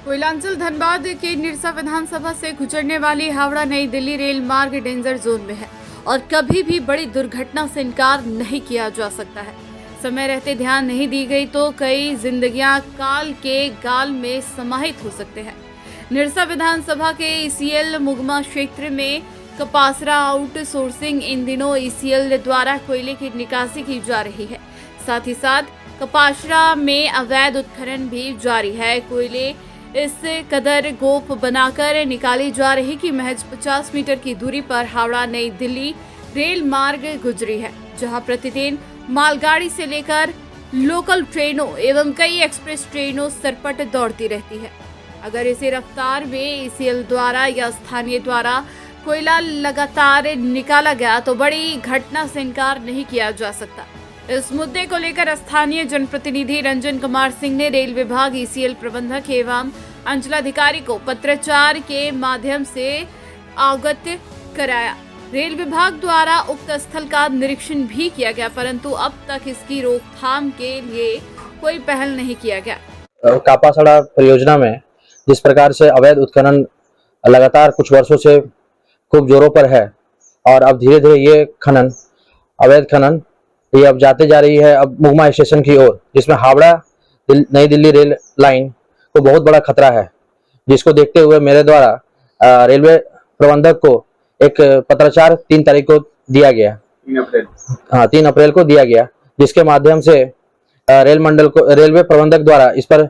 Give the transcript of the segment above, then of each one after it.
कोयलांचल धनबाद के निरसा विधानसभा से गुजरने वाली हावड़ा नई दिल्ली रेल मार्ग डेंजर जोन में है और कभी भी बड़ी दुर्घटना से इनकार नहीं किया जा सकता है। समय रहते ध्यान नहीं दी गई तो कई जिंदगियां काल के गाल में समाहित हो सकते हैं। निरसा विधानसभा के ईसीएल मुगमा क्षेत्र में कपासरा आउटसोर्सिंग इन दिनों ईसीएल द्वारा कोयले की निकासी की जा रही है। साथ ही साथ कपासरा में अवैध उत्खनन भी जारी है। कोयले इस कदर गोप बनाकर निकाली जा रही कि महज 50 मीटर की दूरी पर हावड़ा नई दिल्ली रेल मार्ग गुजरी है, जहां प्रतिदिन मालगाड़ी से लेकर लोकल ट्रेनों एवं कई एक्सप्रेस ट्रेनों सरपट दौड़ती रहती है। अगर इसी रफ्तार में ईसीएल द्वारा या स्थानीय द्वारा कोयला लगातार निकाला गया तो बड़ी घटना से इनकार नहीं किया जा सकता। इस मुद्दे को लेकर स्थानीय जनप्रतिनिधि रंजन कुमार सिंह ने रेल विभाग, ईसीएल प्रबंधक एवं अंचलाधिकारी को पत्राचार के माध्यम से अवगत कराया। रेल विभाग द्वारा उक्त स्थल का निरीक्षण भी किया गया, परंतु अब तक इसकी रोकथाम के लिए कोई पहल नहीं किया गया। कापासड़ा परियोजना में जिस प्रकार से अवैध उत्खनन लगातार कुछ वर्षों से खूब जोरों पर है और अब धीरे धीरे ये खनन, अवैध खनन ये अब जाते जा रही है अब मुगमा स्टेशन की ओर, जिसमें हावड़ा नई दिल्ली रेल लाइन को बहुत बड़ा खतरा है, जिसको देखते हुए मेरे द्वारा रेलवे प्रबंधक को एक पत्राचार 3 तारीख को दिया गया। 3 अप्रैल को दिया गया, जिसके माध्यम से रेलवे प्रबंधक द्वारा इस पर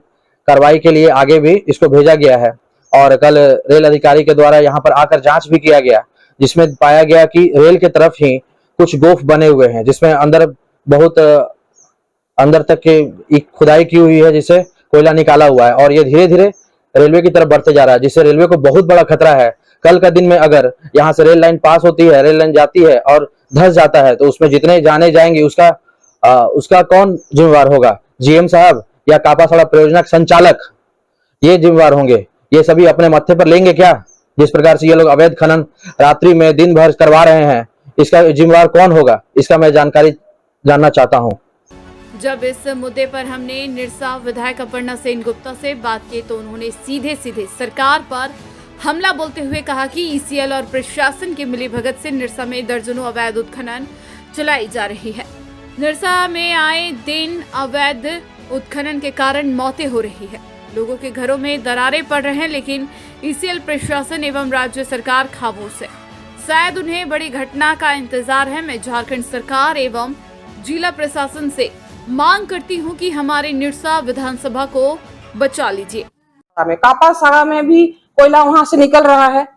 कार्रवाई के लिए आगे भी इसको भेजा गया है और कल रेल अधिकारी के द्वारा यहाँ पर आकर जांच भी किया गया, जिसमें पाया गया कि रेल के तरफ ही कुछ गोफ बने हुए हैं, जिसमें अंदर बहुत अंदर तक की खुदाई की हुई है, जिससे कोयला निकाला हुआ है और ये धीरे धीरे रेलवे की तरफ बढ़ते जा रहा है, जिससे रेलवे को बहुत बड़ा खतरा है। कल का दिन में अगर यहाँ से रेल लाइन पास होती है, रेल लाइन जाती है और धंस जाता है तो उसमें जितने जाने जाएंगे उसका कौन जिम्मेवार होगा? जीएम साहब या कापासड़ा परियोजना के संचालक ये जिम्मेवार होंगे? ये सभी अपने मत्थे पर लेंगे क्या? जिस प्रकार से ये लोग अवैध खनन रात्रि में दिन भर करवा रहे हैं, इसका जिम्मेवार कौन होगा? इसका मैं जानकारी जानना चाहता हूं। जब इस मुद्दे पर हमने निरसा विधायक अपर्णा सेन गुप्ता से बात की तो उन्होंने सीधे सरकार पर हमला बोलते हुए कहा कि ईसीएल और प्रशासन की मिलीभगत से निरसा में दर्जनों अवैध उत्खनन चलाई जा रही है। निरसा में आए दिन अवैध उत्खनन के कारण मौतें हो रही है, लोगों के घरों में दरारें पड़ रहे हैं, लेकिन ईसीएल प्रशासन एवं राज्य सरकार खामोश है। शायद उन्हें बड़ी घटना का इंतजार है। मैं झारखंड सरकार एवं जिला प्रशासन से मांग करती हूं कि हमारे निरसा विधानसभा को बचा लीजिए। कापासड़ा में भी कोयला वहां से निकल रहा है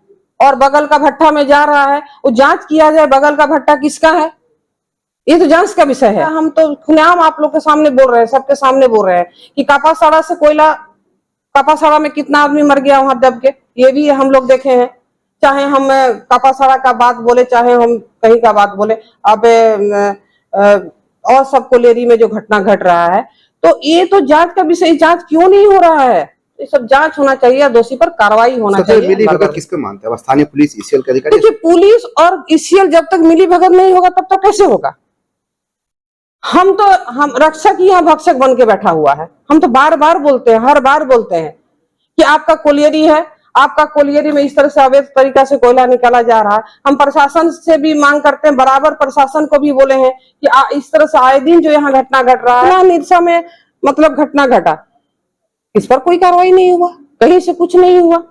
और बगल का भट्टा में जा रहा है, वो जांच किया जाए बगल का भट्टा किसका है, ये तो जांच का विषय है। हम तो खुलेआम आप लोग के सामने बोल रहे हैं, सबके सामने बोल रहे हैं कि कापासड़ा से कोयला, कापासड़ा में कितना आदमी मर गया वहां दब के, ये भी हम लोग देखे हैं। चाहे हम कापासड़ा का बात बोले, चाहे हम कहीं का बात बोले, अब और सब कोलेरी में जो घटना घट रहा है, तो ये तो जांच का विषय। जांच क्यों नहीं हो रहा है? ये सब जांच होना चाहिए, दोषी पर कार्रवाई होना चाहिए। मिली भगत किसको मानते हैं? स्थानीय पुलिस, ईसीएल के अधिकारी? देखिए, पुलिस और ईसीएल जब तक मिली भगत नहीं होगा तब तक कैसे होगा? हम रक्षक यहाँ भक्षक बन के बैठा हुआ है। हम तो बार बार बोलते हैं, हर बार बोलते हैं कि आपका कोलियरी है, आपका कोलियरी में इस तरह से अवैध तरीका से कोयला निकाला जा रहा है। हम प्रशासन से भी मांग करते हैं, बराबर प्रशासन को भी बोले हैं कि इस तरह से आए दिन जो यहाँ घटना घट रहा है, निरसा में मतलब घटना घटा, इस पर कोई कार्रवाई नहीं हुआ, कहीं से कुछ नहीं हुआ।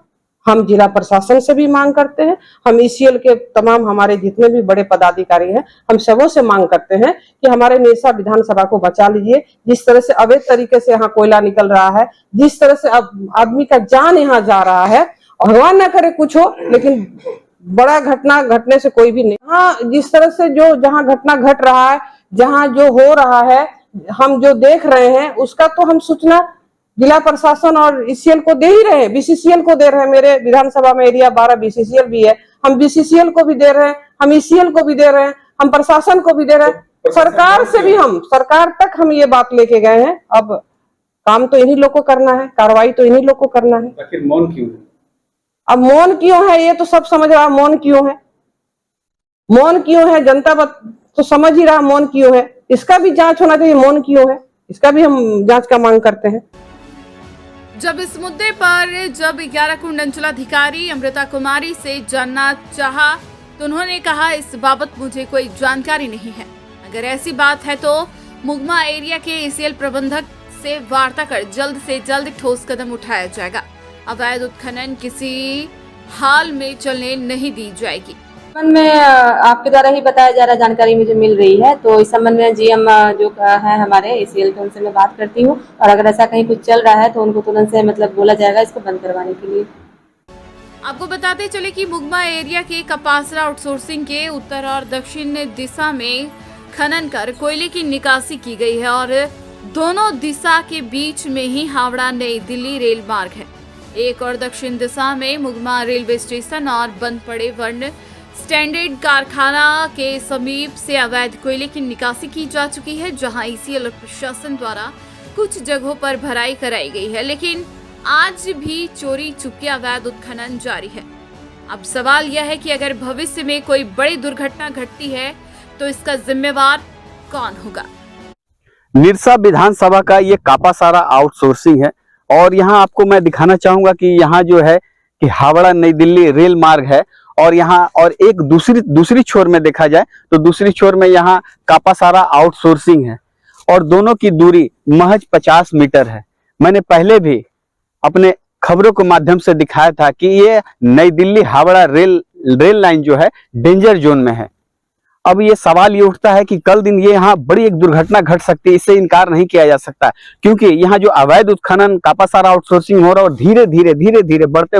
हम जिला प्रशासन से भी मांग करते हैं, हम ईसीएल के तमाम हमारे जितने भी बड़े पदाधिकारी हैं, हम सबों से मांग करते हैं कि हमारे निरसा विधानसभा को बचा लीजिए। जिस तरह से अवैध तरीके से यहाँ कोयला निकल रहा है, जिस तरह से अब आदमी का जान यहाँ जा रहा है, भगवान न करे कुछ हो, लेकिन बड़ा घटना घटने से कोई भी नहीं। हाँ, जिस तरह से जो जहाँ घटना घट रहा है, जहाँ जो हो रहा है, हम जो देख रहे हैं, उसका तो हम सूचना जिला प्रशासन और ईसीएल को दे ही रहे हैं, बीसीसीएल को दे रहे हैं। मेरे विधानसभा में एरिया 12 बीसीसीएल भी है, हम बीसीसीएल को भी दे रहे हैं, हम ईसीएल को भी दे रहे हैं, हम प्रशासन को भी दे रहे हैं, सरकार से भी हम सरकार तक हम ये बात लेके गए हैं। अब काम तो इन्हीं लोग को करना है, कार्रवाई तो इन्हीं लोग को करना है। आखिर मौन क्यों है? अब मौन क्यों है ये तो सब समझ रहा, मौन क्यों है, मौन क्यों है, जनता तो समझ ही रहा मौन क्यों है। इसका भी जांच होना चाहिए, मौन क्यों है, इसका भी हम जांच का मांग करते हैं। जब इस मुद्दे पर 11 कुंड अंचलाधिकारी अमृता कुमारी से जानना चाहा तो उन्होंने कहा, इस बाबत मुझे कोई जानकारी नहीं है। अगर ऐसी बात है तो मुगमा एरिया के एसीएल प्रबंधक से वार्ता कर जल्द से जल्द ठोस कदम उठाया जाएगा। अवैध उत्खनन किसी हाल में चलने नहीं दी जाएगी। संबंध में आपके द्वारा ही बताया जा रहा जानकारी मुझे मिल रही है, तो इस संबंध में जीएम जो है हमारे एसीएल तो उनसे मैं बात करती हूँ, और अगर ऐसा कहीं कुछ चल रहा है तो उनको तुरंत से बोला जाएगा इसको बंद करवाने के लिए। आपको बताते चले कि मुगमा एरिया के कपासरा आउटसोर्सिंग के उत्तर और दक्षिण दिशा में खनन कर कोयले की निकासी की गई है और दोनों दिशा के बीच में ही हावड़ा नई दिल्ली रेल मार्ग है। एक और दक्षिण दिशा में मुगमा रेलवे स्टेशन और बंद पड़े वर्ण स्टैंडर्ड कारखाना के समीप से अवैध कोयले की निकासी की जा चुकी है, जहां ईसीएल और प्रशासन द्वारा कुछ जगहों पर भराई कराई गई है, लेकिन आज भी चोरी छुपके अवैध उत्खनन जारी है। अब सवाल यह है कि अगर भविष्य में कोई बड़ी दुर्घटना घटती है तो इसका जिम्मेवार कौन होगा। निरसा विधानसभा का ये कापासारा आउटसोर्सिंग है, और यहाँ आपको मैं दिखाना चाहूंगा कि यहाँ जो है कि हावड़ा नई दिल्ली रेल मार्ग है, और यहाँ और एक दूसरी छोर में देखा जाए तो दूसरी छोर में यहाँ कापासारा आउटसोर्सिंग है, और दोनों की दूरी महज 50 मीटर है। मैंने पहले भी अपने खबरों के माध्यम से दिखाया था कि ये नई दिल्ली हावड़ा रेल लाइन जो है डेंजर जोन में है। अब ये सवाल ये उठता है कि कल दिन ये यहाँ बड़ी एक दुर्घटना घट सकती है, इससे इनकार नहीं किया जा सकता, क्योंकि यहाँ जो अवैध उत्खनन कापासारा आउटसोर्सिंग हो रहा है और धीरे धीरे बढ़ते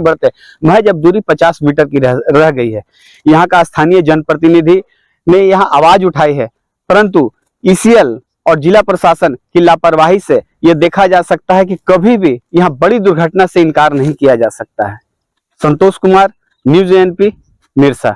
महज अब दूरी 50 मीटर की रह गई है। यहाँ का स्थानीय जनप्रतिनिधि ने यहाँ आवाज उठाई है, परंतु ईसीएल और जिला प्रशासन की लापरवाही से ये देखा जा सकता है कि कभी भी यहाँ बड़ी दुर्घटना से इनकार नहीं किया जा सकता है। Santosh Kumar, news ANP, Nirsa.